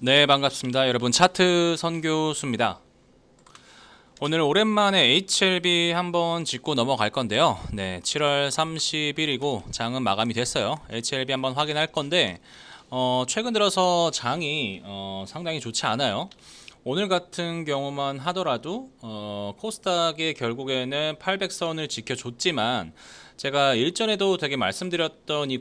네, 반갑습니다. 여러분, 차트 선교수입니다. 오늘 오랜만에 HLB 한번 짚고 넘어갈 건데요. 네, 7월 30일이고 장은 마감이 됐어요. HLB 한번 확인할 건데 최근 들어서 장이 상당히 좋지 않아요. 오늘 같은 경우만 하더라도 코스닥이 결국에는 800선을 지켜줬지만 제가 일전에도 되게 말씀드렸던 이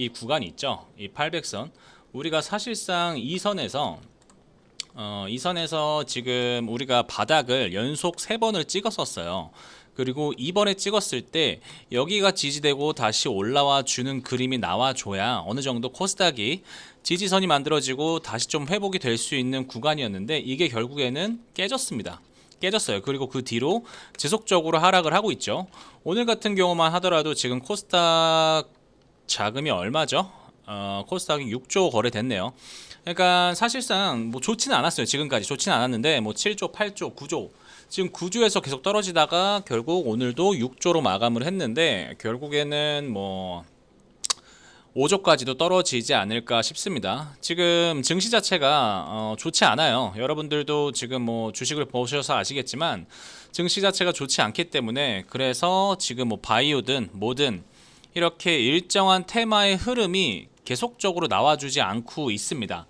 구간이 있죠. 이 800선. 우리가 사실상 이 선에서 지금 우리가 바닥을 연속 3번을 찍었었어요. 그리고 이번에 찍었을 때 여기가 지지되고 다시 올라와 주는 그림이 나와줘야 어느 정도 코스닥이 지지선이 만들어지고 다시 좀 회복이 될 수 있는 구간이었는데 이게 결국에는 깨졌어요. 그리고 그 뒤로 지속적으로 하락을 하고 있죠. 오늘 같은 경우만 하더라도 지금 코스닥 자금이 얼마죠? 코스닥이 6조 거래됐네요. 그러니까 사실상 뭐 좋지는 않았어요. 지금까지 좋지는 않았는데 뭐 7조, 8조, 9조 지금 9조에서 계속 떨어지다가 결국 오늘도 6조로 마감을 했는데 결국에는 뭐 5조까지도 떨어지지 않을까 싶습니다. 지금 증시 자체가 좋지 않아요. 여러분들도 지금 뭐 주식을 보셔서 아시겠지만 증시 자체가 좋지 않기 때문에 그래서 지금 뭐 바이오든 뭐든 이렇게 일정한 테마의 흐름이 계속적으로 나와주지 않고 있습니다.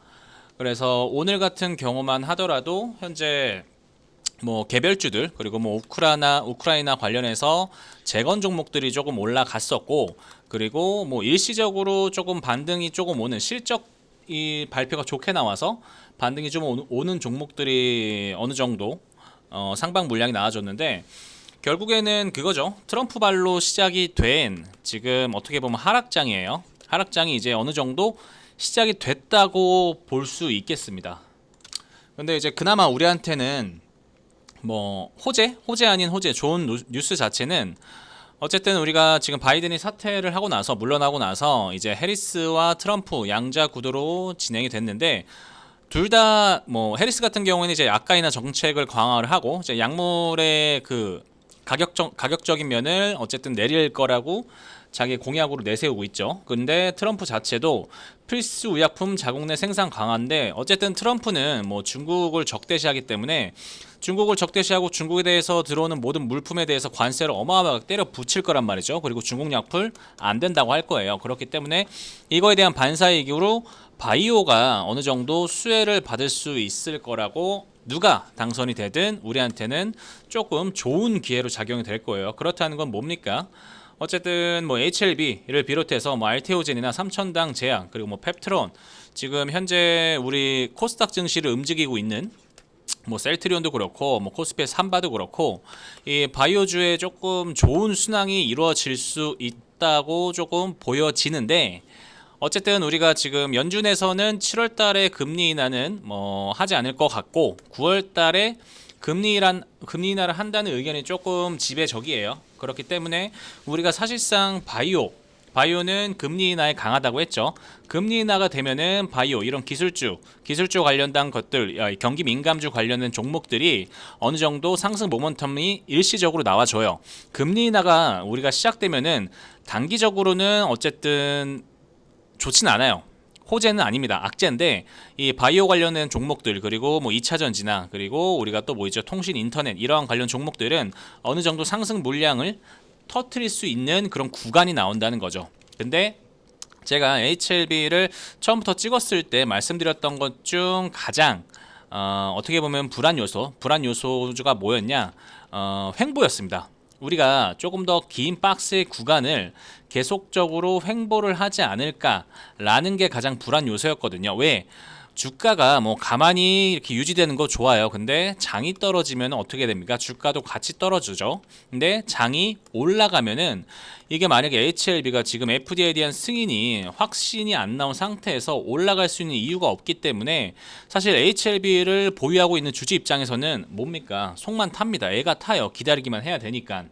그래서 오늘 같은 경우만 하더라도 현재 뭐 개별주들 그리고 뭐 우크라이나 관련해서 재건 종목들이 조금 올라갔었고 그리고 뭐 일시적으로 조금 반등이 조금 오는 실적이 발표가 좋게 나와서 반등이 좀 오는 종목들이 어느 정도 상방 물량이 나와줬는데 결국에는 그거죠. 트럼프 발로 시작이 된 지금 어떻게 보면 하락장이에요. 하락장이 이제 어느 정도 시작이 됐다고 볼 수 있겠습니다. 근데 이제 그나마 우리한테는 뭐 호재 아닌 호재 좋은 뉴스 자체는 어쨌든 우리가 지금 바이든이 사퇴를 하고 나서 물러나고 나서 이제 해리스와 트럼프 양자 구도로 진행이 됐는데 둘 다 뭐 해리스 같은 경우에는 이제 아까이나 정책을 강화를 하고 이제 약물의 그 가격적인 면을 어쨌든 내릴 거라고 자기 공약으로 내세우고 있죠. 근데 트럼프 자체도 필수 의약품 자국 내 생산 강화인데 어쨌든 트럼프는 뭐 중국을 적대시하기 때문에 중국을 적대시하고 중국에 대해서 들어오는 모든 물품에 대해서 관세를 어마어마하게 때려 붙일 거란 말이죠. 그리고 중국 약품 안 된다고 할 거예요. 그렇기 때문에 이거에 대한 반사이익으로 바이오가 어느 정도 수혜를 받을 수 있을 거라고 누가 당선이 되든 우리한테는 조금 좋은 기회로 작용이 될 거예요. 그렇다는 건 뭡니까? 어쨌든 뭐 HLB를 비롯해서 뭐 알테오젠이나 삼천당 제약 그리고 뭐 펩트론 지금 현재 우리 코스닥 증시를 움직이고 있는 뭐 셀트리온도 그렇고 뭐 코스피 삼바도 그렇고 이 바이오주에 조금 좋은 순항이 이루어질 수 있다고 조금 보여지는데 어쨌든 우리가 지금 연준에서는 7월 달에 금리 인하는 뭐 하지 않을 것 같고 9월 달에 금리 인하를 한다는 의견이 조금 지배적이에요. 그렇기 때문에 우리가 사실상 바이오는 금리 인하에 강하다고 했죠. 금리 인하가 되면은 바이오 이런 기술주 관련된 것들, 경기 민감주 관련된 종목들이 어느 정도 상승 모멘텀이 일시적으로 나와줘요. 금리 인하가 우리가 시작되면은 단기적으로는 어쨌든 좋진 않아요. 호재는 아닙니다. 악재인데 이 바이오 관련된 종목들 그리고 뭐 2차 전지나 그리고 우리가 또 뭐 있죠? 통신 인터넷 이러한 관련 종목들은 어느 정도 상승 물량을 터트릴 수 있는 그런 구간이 나온다는 거죠. 근데 제가 HLB를 처음부터 찍었을 때 말씀드렸던 것 중 가장 어떻게 보면 불안 요소가 뭐였냐? 횡보였습니다. 우리가 조금 더 긴 박스의 구간을 계속적으로 횡보를 하지 않을까라는 게 가장 불안 요소였거든요. 왜? 주가가 뭐 가만히 이렇게 유지되는 거 좋아요. 근데 장이 떨어지면 어떻게 됩니까? 주가도 같이 떨어지죠. 근데 장이 올라가면은 이게 만약에 HLB가 지금 FDA에 대한 승인이 확신이 안 나온 상태에서 올라갈 수 있는 이유가 없기 때문에 사실 HLB를 보유하고 있는 주주 입장에서는 뭡니까? 속만 탑니다. 애가 타요. 기다리기만 해야 되니까.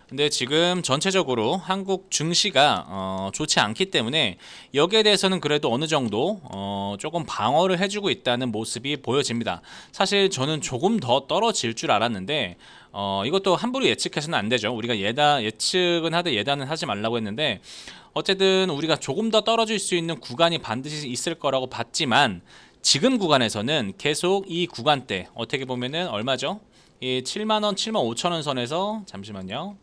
근데 지금 전체적으로 한국 증시가 좋지 않기 때문에 여기에 대해서는 그래도 어느 정도 조금 방어를 해주고 있다는 모습이 보여집니다. 사실 저는 조금 더 떨어질 줄 알았는데 이것도 함부로 예측해서는 안 되죠. 우리가 예측은 하되 예단은 하지 말라고 했는데 어쨌든 우리가 조금 더 떨어질 수 있는 구간이 반드시 있을 거라고 봤지만 지금 구간에서는 계속 이 구간대 어떻게 보면은 얼마죠? 이 7만원, 7만 5천원 선에서 잠시만요.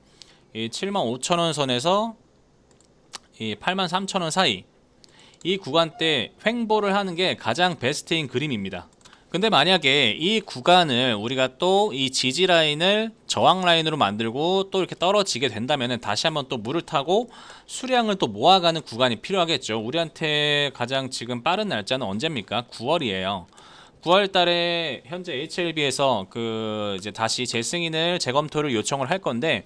이 7만 5천원 선에서 이 8만 3천원 사이 이 구간대 횡보를 하는 게 가장 베스트인 그림입니다. 근데 만약에 이 구간을 우리가 또 이 지지 라인을 저항 라인으로 만들고 또 이렇게 떨어지게 된다면 다시 한번 또 물을 타고 수량을 또 모아가는 구간이 필요하겠죠. 우리한테 가장 지금 빠른 날짜는 언제입니까? 9월이에요. 9월 달에 현재 HLB에서 그 이제 다시 재승인을 재검토를 요청을 할 건데,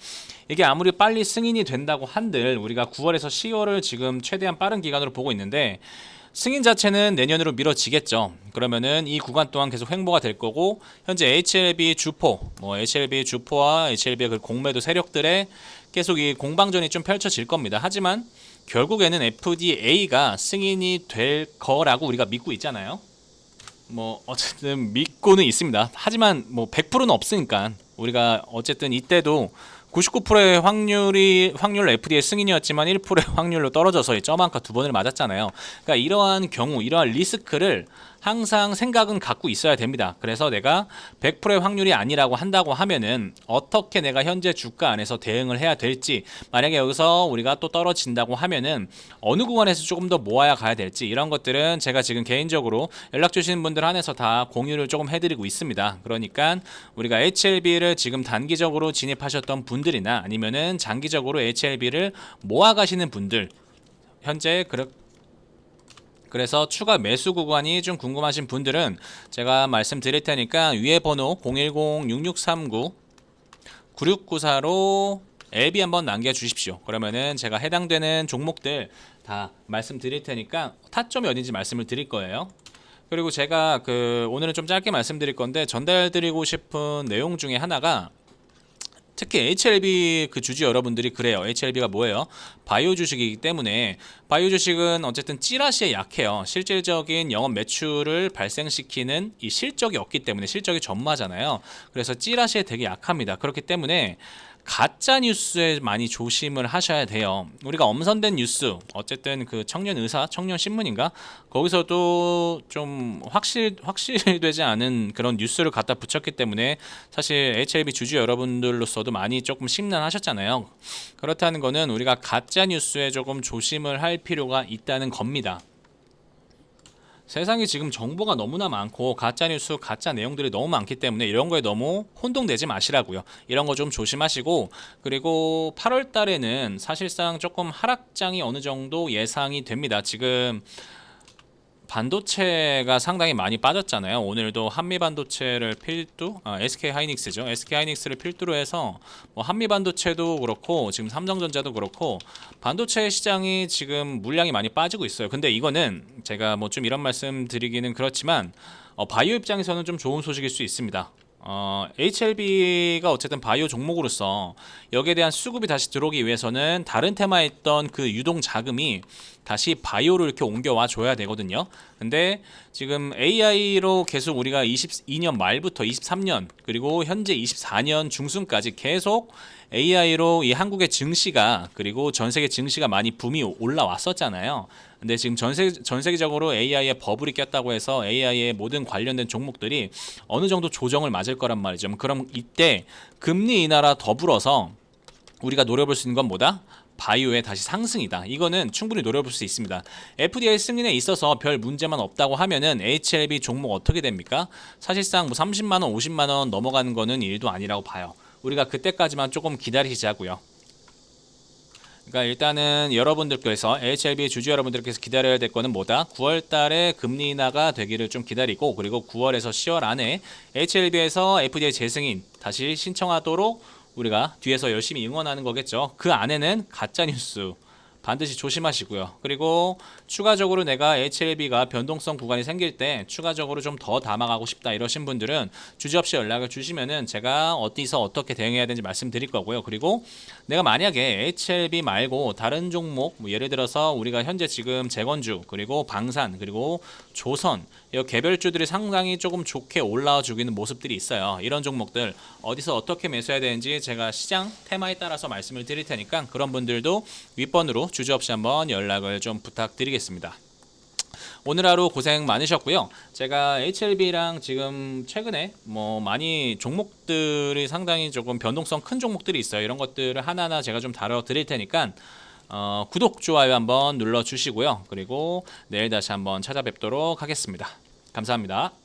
이게 아무리 빨리 승인이 된다고 한들 우리가 9월에서 10월을 지금 최대한 빠른 기간으로 보고 있는데, 승인 자체는 내년으로 미뤄지겠죠. 그러면은 이 구간 동안 계속 횡보가 될 거고, 현재 HLB 주포, HLB 주포와 HLB 그 공매도 세력들의 계속 이 공방전이 좀 펼쳐질 겁니다. 하지만 결국에는 FDA가 승인이 될 거라고 우리가 믿고 있잖아요. 어쨌든 믿고는 있습니다. 하지만 100%는 없으니까 우리가 어쨌든 이때도 99%의 확률 FDA 승인이었지만 1%의 확률로 떨어져서 점한카 두 번을 맞았잖아요. 그러니까 이러한 경우, 이러한 리스크를 항상 생각은 갖고 있어야 됩니다. 그래서 내가 100%의 확률이 아니라고 한다고 하면은 어떻게 내가 현재 주가 안에서 대응을 해야 될지, 만약에 여기서 우리가 또 떨어진다고 하면은 어느 구간에서 조금 더 모아야 가야 될지, 이런 것들은 제가 지금 개인적으로 연락 주시는 분들 한해서 다 공유를 조금 해드리고 있습니다. 그러니까 우리가 HLB를 지금 단기적으로 진입하셨던 분들이나 아니면은 장기적으로 HLB를 모아 가시는 분들, 현재 그래서 추가 매수 구간이 좀 궁금하신 분들은 제가 말씀드릴 테니까 위에 번호 010-6639-9694로 LB 한번 남겨주십시오. 그러면은 제가 해당되는 종목들 다 말씀드릴 테니까 타점이 어딘지 말씀을 드릴 거예요. 그리고 제가 오늘은 좀 짧게 말씀드릴 건데, 전달드리고 싶은 내용 중에 하나가, 특히 HLB 주주 여러분들이 그래요. HLB가 뭐예요? 바이오 주식이기 때문에, 바이오 주식은 어쨌든 찌라시에 약해요. 실질적인 영업 매출을 발생시키는 이 실적이 없기 때문에, 실적이 전무하잖아요. 그래서 찌라시에 되게 약합니다. 그렇기 때문에 가짜 뉴스에 많이 조심을 하셔야 돼요. 우리가 엄선된 뉴스, 어쨌든 청년 의사, 청년 신문인가? 거기서도 좀 확실되지 않은 그런 뉴스를 갖다 붙였기 때문에 사실 HLB 주주 여러분들로서도 많이 조금 심란하셨잖아요. 그렇다는 거는 우리가 가짜 뉴스에 조금 조심을 할 필요가 있다는 겁니다. 세상에 지금 정보가 너무나 많고 가짜뉴스, 가짜 내용들이 너무 많기 때문에 이런 거에 너무 혼동되지 마시라고요. 이런 거 좀 조심하시고, 그리고 8월 달에는 사실상 조금 하락장이 어느 정도 예상이 됩니다. 지금 반도체가 상당히 많이 빠졌잖아요. 오늘도 한미반도체를 SK하이닉스죠. SK하이닉스를 필두로 해서 한미반도체도 그렇고 지금 삼성전자도 그렇고 반도체 시장이 지금 물량이 많이 빠지고 있어요. 근데 이거는 제가 좀 이런 말씀 드리기는 그렇지만 바이오 입장에서는 좀 좋은 소식일 수 있습니다. HLB가 어쨌든 바이오 종목으로서 여기에 대한 수급이 다시 들어오기 위해서는 다른 테마에 있던 유동 자금이 다시 바이오로 이렇게 옮겨와 줘야 되거든요. 근데 지금 AI로 계속 우리가 22년 말부터 23년 그리고 현재 24년 중순까지 계속 AI로 이 한국의 증시가, 그리고 전 세계 증시가 많이 붐이 올라왔었잖아요. 근데 지금 전 세계적으로 AI에 버블이 꼈다고 해서 AI의 모든 관련된 종목들이 어느 정도 조정을 맞을 거란 말이죠. 그럼 이때 금리 인하라 더불어서 우리가 노려볼 수 있는 건 뭐다? 바이오의 다시 상승이다. 이거는 충분히 노려볼 수 있습니다. FDA 승인에 있어서 별 문제만 없다고 하면은 HLB 종목 어떻게 됩니까? 사실상 30만원, 50만원 넘어가는 거는 일도 아니라고 봐요. 우리가 그때까지만 조금 기다리자고요. 그러니까 일단은 여러분들께서, HLB 주주 여러분들께서 기다려야 될 거는 뭐다? 9월 달에 금리 인하가 되기를 좀 기다리고, 그리고 9월에서 10월 안에 HLB에서 FDA 재승인 다시 신청하도록 우리가 뒤에서 열심히 응원하는 거겠죠. 그 안에는 가짜뉴스 반드시 조심하시고요. 그리고 추가적으로 내가 HLB가 변동성 구간이 생길 때 추가적으로 좀 더 담아가고 싶다 이러신 분들은 주저없이 연락을 주시면은 제가 어디서 어떻게 대응해야 되는지 말씀드릴 거고요. 그리고 내가 만약에 HLB 말고 다른 종목, 예를 들어서 우리가 현재 지금 재건주, 그리고 방산, 그리고 조선, 이 개별주들이 상당히 조금 좋게 올라와 주고 있는 모습들이 있어요. 이런 종목들 어디서 어떻게 매수해야 되는지 제가 시장 테마에 따라서 말씀을 드릴 테니까 그런 분들도 윗번으로 주저없이 한번 연락을 좀 부탁드리겠습니다. 오늘 하루 고생 많으셨고요. 제가 HLB랑 지금 최근에 뭐 많이 종목들이 상당히 조금 변동성 큰 종목들이 있어요. 이런 것들을 하나하나 제가 좀 다뤄 드릴 테니까 구독, 좋아요 한번 눌러 주시고요. 그리고 내일 다시 한번 찾아뵙도록 하겠습니다. 감사합니다.